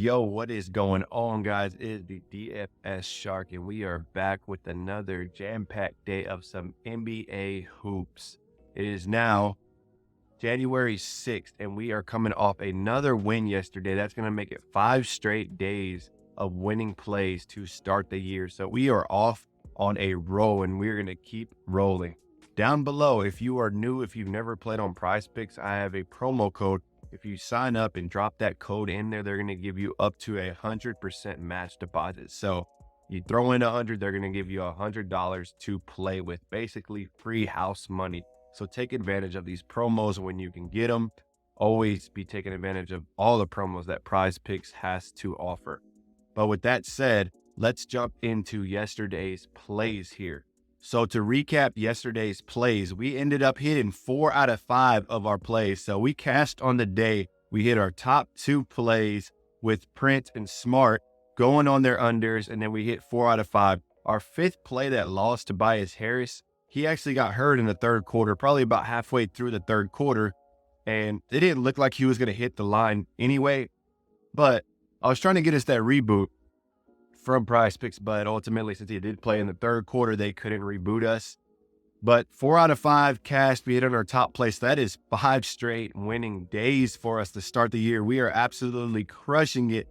Yo, what is going on, guys? It is the DFS Shark, and we are back with another jam-packed day of some NBA hoops. It is now January 6th, and we are coming off another win yesterday. That's going to make it 5 straight days of winning plays to start the year. So we are off on a roll, and we're going to keep rolling. Down below, if you are new, if you've never played on PrizePicks, I have a promo code. If you sign up and drop that code in there, they're going to give you up to 100% match deposit. So you throw in 100, they're going to give you $100 to play with, basically free house money. So take advantage of these promos when you can get them. Always be taking advantage of all the promos that PrizePicks has to offer. But with that said, let's jump into yesterday's plays here. So to recap yesterday's plays, we ended up hitting 4 out of 5 of our plays. So we cashed on the day. We hit our top 2 plays with Print and Smart going on their unders, and then we hit 4 out of 5. Our 5th play that lost to Tobias Harris, he actually got hurt in the third quarter, probably about halfway through the third quarter, and it didn't look like he was going to hit the line anyway. But I was trying to get us that reboot from PrizePicks, but ultimately, since he did play in the third quarter, they couldn't reboot us. But 4 out of 5 cashed, we hit on our top place. That is 5 straight winning days for us to start the year. We are absolutely crushing it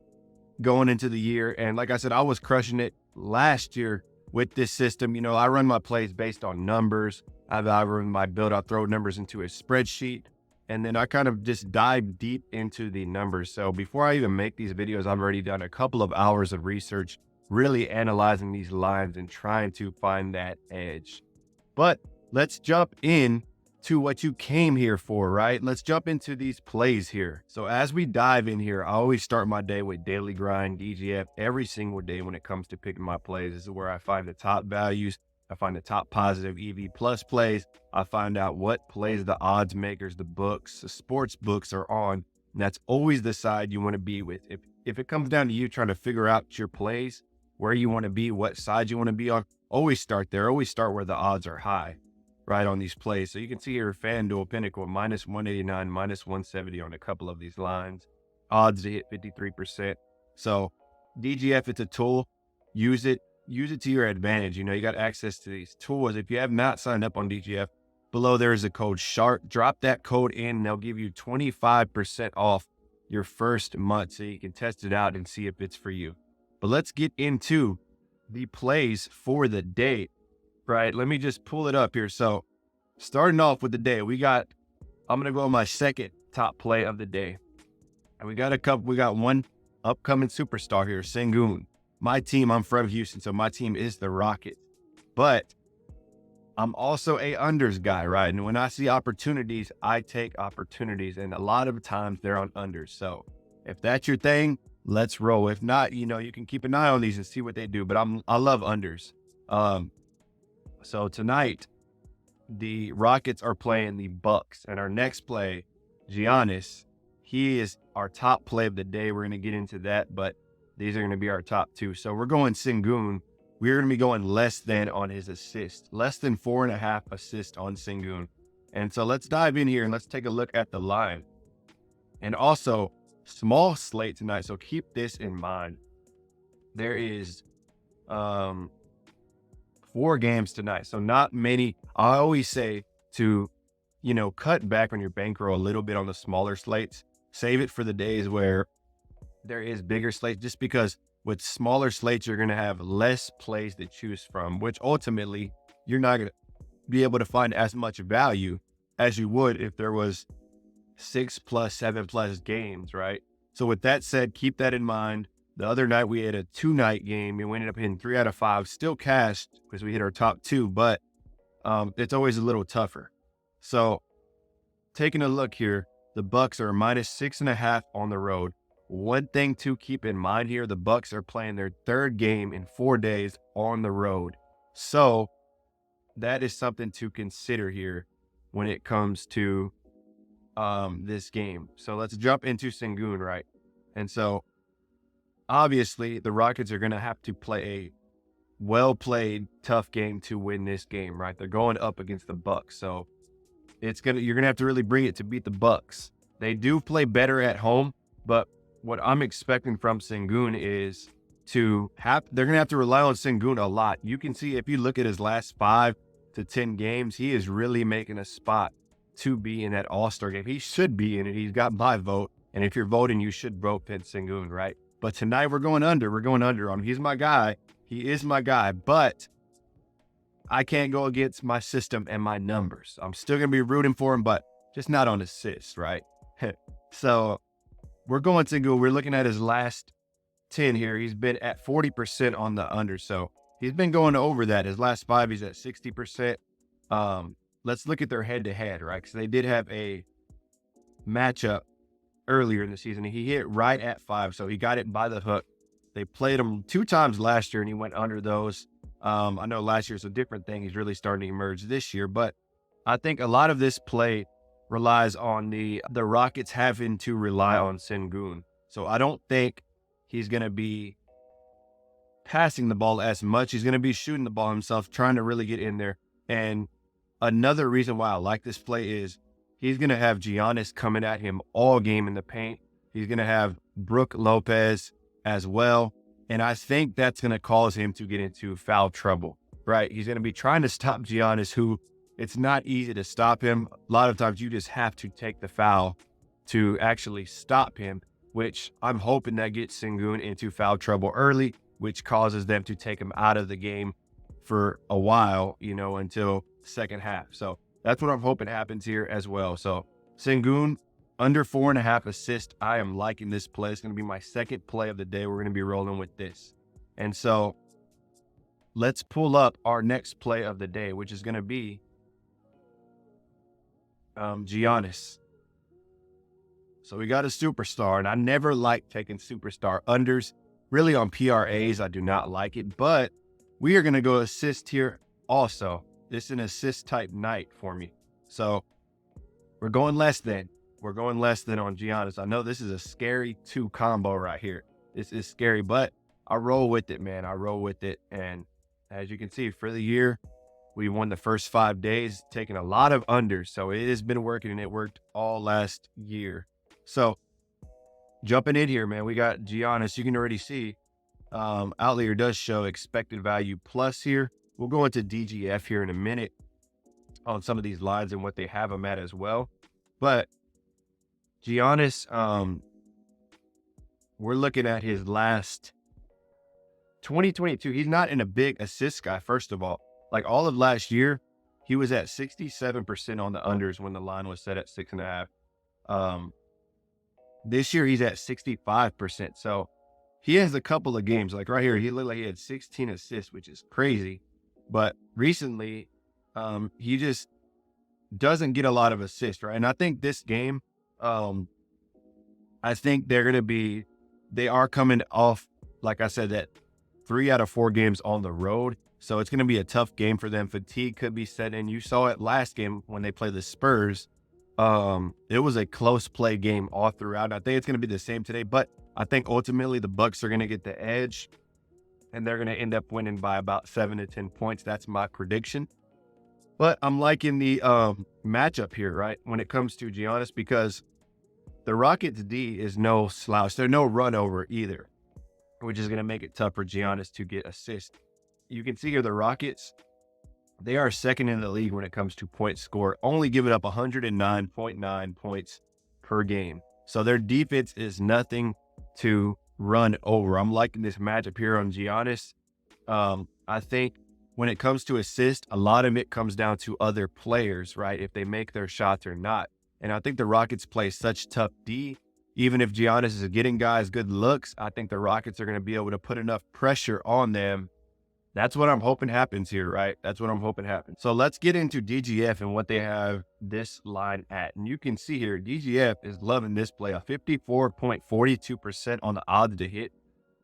going into the year. And like I said, I was crushing it last year with this system. You know, I run my plays based on numbers. I run my build, I throw numbers into a spreadsheet, and then I kind of just dive deep into the numbers. So before I even make these videos, I've already done a couple of hours of research, really analyzing these lines and trying to find that edge. But let's jump in to what you came here for, right? Let's jump into these plays here. So as we dive in here, I always start my day with daily grind, DGF, every single day when it comes to picking my plays. This is where I find the top values. I find the top positive EV plus plays. I find out what plays the odds makers, the books, the sports books are on. And that's always the side you want to be with. If it comes down to you trying to figure out your plays, where you want to be, what side you want to be on, always start there. Always start where the odds are high, right, on these plays. So you can see here, FanDuel, Pinnacle, minus 189, minus 170 on a couple of these lines. Odds to hit 53%. So DGF, it's a tool. Use it to your advantage. You know, you got access to these tools. If you have not signed up on DGF, below there is a code SHARK. Drop that code in, and they'll give you 25% off your first month so you can test it out and see if it's for you. But let's get into the plays for the day, right? Let me just pull it up here. So starting off with the day, I'm going to go on my second top play of the day. And we got one upcoming superstar here, Sengun. My team, I'm from Houston, so my team is the Rockets. But I'm also a unders guy, right? And when I see opportunities, I take opportunities. And a lot of times they're on unders. So if that's your thing, let's roll. If not, you know, you can keep an eye on these and see what they do. But I love unders. So tonight, the Rockets are playing the Bucks. And our next play, Giannis, he is our top play of the day. We're going to get into that, but these are going to be our top 2. So we're going Sengun. We're going to be going less than on his assist, less than 4.5 assists on Sengun. And so let's dive in here and let's take a look at the line. And also, small slate tonight, so keep this in mind. There is 4 games tonight, so not many. I always say to, you know, cut back on your bankroll a little bit on the smaller slates. Save it for the days where there is bigger slates, just because with smaller slates, you're going to have less plays to choose from, which ultimately you're not going to be able to find as much value as you would if there was 6+, 7+ games, right? So with that said, keep that in mind. The other night we had a 2-night game. We ended up hitting 3 out of 5, still cashed because we hit our top 2, but it's always a little tougher. So taking a look here, the Bucks are minus 6.5 on the road. One thing to keep in mind here, the Bucks are playing their 3rd game in 4 days on the road. So that is something to consider here when it comes to this game. So let's jump into Sengun, right? And so obviously the Rockets are going to have to play a well-played, tough game to win this game, right? They're going up against the Bucks. So you're going to have to really bring it to beat the Bucks. They do play better at home, but what I'm expecting from Sengun is they're going to have to rely on Sengun a lot. You can see if you look at his last 5 to 10 games, he is really making a spot to be in that All-Star game. He should be in it. He's got my vote. And if you're voting, you should vote Pin Sengun, right? But tonight we're going under. We're going under on him. He's my guy. He is my guy. But I can't go against my system and my numbers. I'm still going to be rooting for him, but just not on assists, right? So we're going Sengun. We're looking at his last 10 here. He's been at 40% on the under. So he's been going over that. His last 5, he's at 60%. Let's look at their head-to-head, right? Because they did have a matchup earlier in the season. He hit right at 5, so he got it by the hook. They played him 2 times last year, and he went under those. I know last year's a different thing. He's really starting to emerge this year, but I think a lot of this play relies on the Rockets having to rely on Sengun. So I don't think he's going to be passing the ball as much. He's going to be shooting the ball himself, trying to really get in there. And another reason why I like this play is he's going to have Giannis coming at him all game in the paint. He's going to have Brook Lopez as well. And I think that's going to cause him to get into foul trouble, right? He's going to be trying to stop Giannis, who it's not easy to stop him. A lot of times you just have to take the foul to actually stop him, which I'm hoping that gets Sengun into foul trouble early, which causes them to take him out of the game for a while, until second half. So that's what I'm hoping happens here as well. So Sengun, under 4.5 assists. I am liking this play. It's going to be my second play of the day. We're going to be rolling with this. And so let's pull up our next play of the day, which is going to be Giannis. So we got a superstar, and I never like taking superstar unders. Really on PRAs, I do not like it, but we are going to go assist here also. This is an assist type night for me. So we're going less than. We're going less than on Giannis. I know this is a scary 2 combo right here. This is scary, but I roll with it, man. I roll with it. And as you can see, for the year, we won the first 5 days, taking a lot of unders. So it has been working, and it worked all last year. So jumping in here, man, we got Giannis. You can already see Outlier does show expected value plus here. We'll go into DGF here in a minute on some of these lines and what they have them at as well. But Giannis, we're looking at his last 2022. He's not in a big assist guy, first of all. Like all of last year, he was at 67% on the unders when the line was set at 6.5. This year, he's at 65%. So he has a couple of games. Like right here, he looked like he had 16 assists, which is crazy. But recently, he just doesn't get a lot of assists, right? And I think this game, I think they are coming off, like I said, that 3 out of 4 games on the road. So it's going to be a tough game for them. Fatigue could be set in. You saw it last game when they played the Spurs. It was a close play game all throughout. I think it's going to be the same today, but I think ultimately the Bucks are going to get the edge, and they're going to end up winning by about 7 to 10 points. That's my prediction. But I'm liking the matchup here, right, when it comes to Giannis, because the Rockets' D is no slouch. They're no run over either, which is going to make it tough for Giannis to get assists. You can see here the Rockets, they are second in the league when it comes to points scored, only giving up 109.9 points per game. So their defense is nothing to run over. I'm liking this matchup here on Giannis. I think when it comes to assist, a lot of it comes down to other players, right? If they make their shots or not. And I think the Rockets play such tough D. Even if Giannis is getting guys good looks, I think the Rockets are going to be able to put enough pressure on them. That's what I'm hoping happens here, right? That's what I'm hoping happens. So let's get into DGF and what they have this line at. And you can see here, DGF is loving this play, a 54.42% on the odds to hit.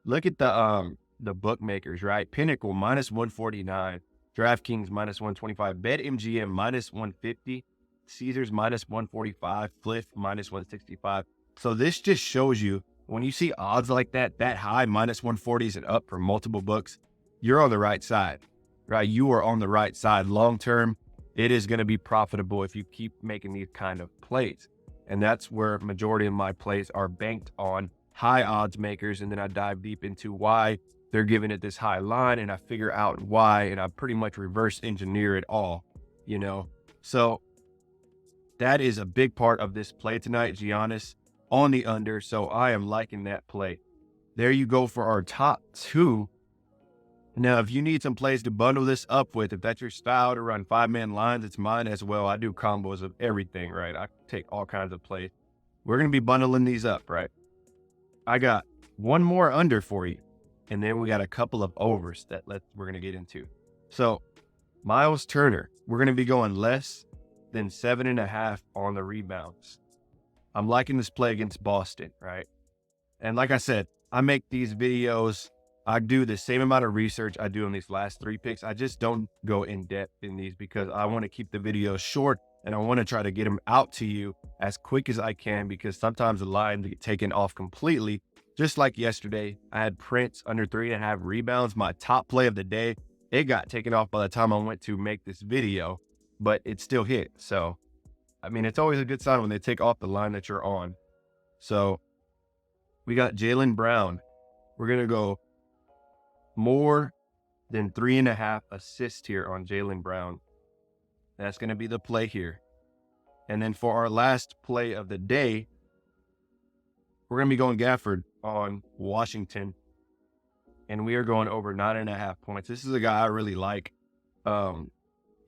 Look at the bookmakers, right? Pinnacle, minus 149. DraftKings, minus 125. BetMGM, minus 150. Caesars, minus 145. Fliff, minus 165. So this just shows you, when you see odds like that high, minus 140s and up for multiple books, you're on the right side, right? You are on the right side. Long term, it is going to be profitable if you keep making these kind of plays. And that's where majority of my plays are banked on high odds makers, and then I dive deep into why they're giving it this high line, and I figure out why, and I pretty much reverse engineer it all, you know? So that is a big part of this play tonight, Giannis on the under. So I am liking that play. There you go for our top two. Now, if you need some plays to bundle this up with, if that's your style to run 5-man lines, it's mine as well. I do combos of everything, right? I take all kinds of plays. We're going to be bundling these up, right? I got one more under for you, and then we got a couple of overs that we're going to get into. So Miles Turner, we're going to be going less than 7.5 on the rebounds. I'm liking this play against Boston, right? And like I said, I make these videos, I do the same amount of research I do on these last 3 picks. I just don't go in depth in these because I want to keep the videos short, and I want to try to get them out to you as quick as I can, because sometimes the lines get taken off completely. Just like yesterday, I had Prince under 3.5 rebounds, my top play of the day. It got taken off by the time I went to make this video, but it still hit. So, I mean, it's always a good sign when they take off the line that you're on. So we got Jaylen Brown. We're going to go more than 3.5 assists here on Jaylen Brown. That's going to be the play here. And then for our last play of the day, we're going to be going Gafford on Washington. And we are going over 9.5 points. This is a guy I really like.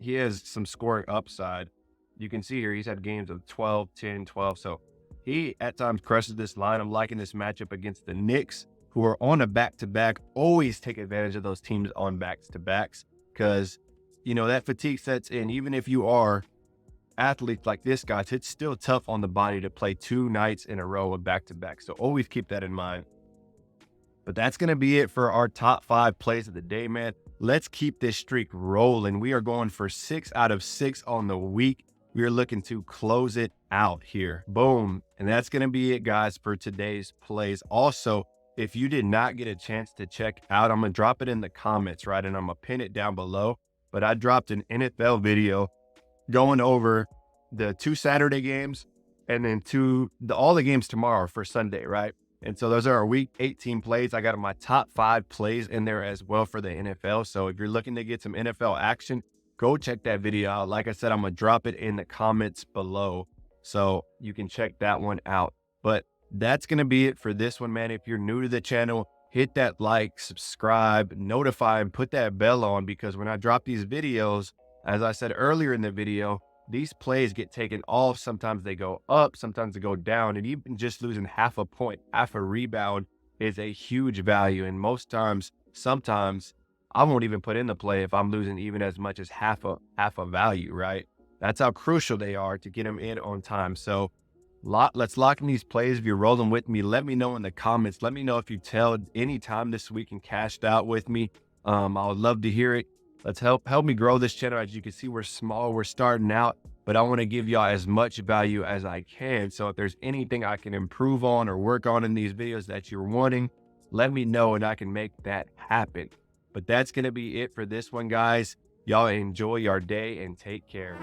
He has some scoring upside. You can see here he's had games of 12, 10, 12. So he at times crushes this line. I'm liking this matchup against the Knicks, who are on a back-to-back. Always take advantage of those teams on backs-to-backs because, you know, that fatigue sets in. Even if you are athletes like this guy, it's still tough on the body to play 2 nights in a row of back-to-back. So always keep that in mind. But that's going to be it for our top 5 plays of the day, man. Let's keep this streak rolling. We are going for 6 out of 6 on the week. We are looking to close it out here. Boom. And that's going to be it, guys, for today's plays. Also, if you did not get a chance to check out, I'm going to drop it in the comments, right? And I'm going to pin it down below. But I dropped an NFL video going over the 2 Saturday games and then all the games tomorrow for Sunday, right? And so those are our week 18 plays. I got my top 5 plays in there as well for the NFL. So if you're looking to get some NFL action, go check that video out. Like I said, I'm going to drop it in the comments below so you can check that one out. But that's going to be it for this one, man. If you're new to the channel, hit that like, subscribe, notify, and put that bell on, because when I drop these videos, as I said earlier in the video, these plays get taken off. Sometimes they go up, sometimes they go down, and even just losing half a point, half a rebound is a huge value. And most times, sometimes I won't even put in the play if I'm losing even as much as half a value, right? That's how crucial they are to get them in on time. So let's lock in these plays. If you're rolling with me, let me know in the comments. Let me know if you tailed any time this week and cashed out with me. I would love to hear it. Let's help me grow this channel. As you can see, we're small, we're starting out, but I want to give y'all as much value as I can. So if there's anything I can improve on or work on in these videos that you're wanting, let me know and I can make that happen. But that's going to be it for this one, guys. Y'all enjoy your day and take care.